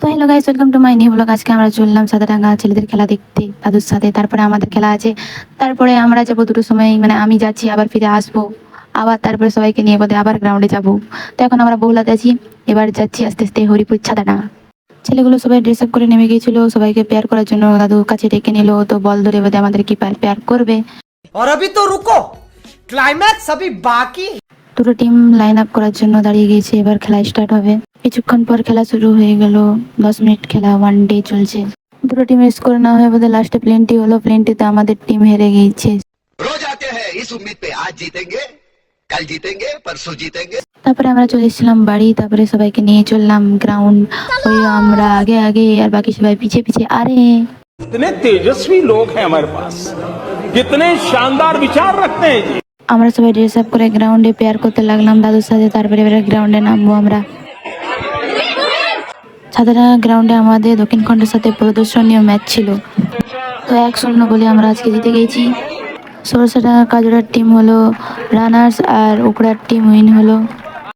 তো hello guys, welcome to my new blog. আজকে আমরা চললাম সাদাডাঙ্গা ছেলেদের খেলা দেখতে দাদুর সাথে। তারপরে আমাদের খেলা আছে, তারপরে আমরা যাবো দুটোর সময়, মানে আমি যাচ্ছি আবার ফিরে আসবো, আবার তারপরে সবাইকে নিয়ে বোধহয় আবার গ্রাউন্ডে যাব। তো এখন আমরা বহুলাতে আছি, এবার যাচ্ছি আস্তে আস্তে হরিপুর ছাদাডাঙ্গা। ছেলেগুলো সবাই ড্রেস আপ করে নেমে গিয়েছিল সবাইকে পেয়ার করার জন্য, দাদু কাছে ডেকে নিল, তো বল ধরে বোধহয় আমাদের কি পেয়ার করবে। और अभी तो रुको, क्लाइमैक्स अभी बाकी। দুটো টিম লাইন আপ করার জন্য দাঁড়িয়ে গিয়েছে, এবার খেলা স্টার্ট হবে। কিছুক্ষণ পর খেলা শুরু হয়ে গেল। 10 মিনিট খেলা, 1 ডে চলছে। দুটো টিমের স্কোর না হয়ে বোধহয় লাস্টে প্লেনটি হলো, প্লেনটিতে আমাদের টিম হেরে গিয়েছে। रोज आते हैं इस उम्मीद पे आज जीतेंगे कल जीतेंगे परसों जीतेंगे। তারপরে আমরা চলে এসেছিলাম বাড়ি, তারপরে সবাইকে নিয়ে চললাম গ্রাউন্ড। ওই আমরা আগে আগে আর বাকি সবাই পিছে পিছে। আরে कितने तेजस्वी लोग हैं हमारे पास, कितने शानदार विचार रखते हैं जी। আমরা সবাই ড্রেস আপ করে গ্রাউন্ডে পেয়ার করতে লাগলাম দাদুর সাথে। তারপরে এবারে গ্রাউন্ডে নামবো আমরা। ছাত্ররা গ্রাউন্ডে আমাদের দক্ষিণ খণ্ডের সাথে প্রদর্শনীয় ম্যাচ ছিল, তো 1-0 বলে আমরা আজকে জিতে গেছি। সরষাডাঙ্গা কাজরার টিম হলো রানার্স আর উকড়ার টিম উইন হলো।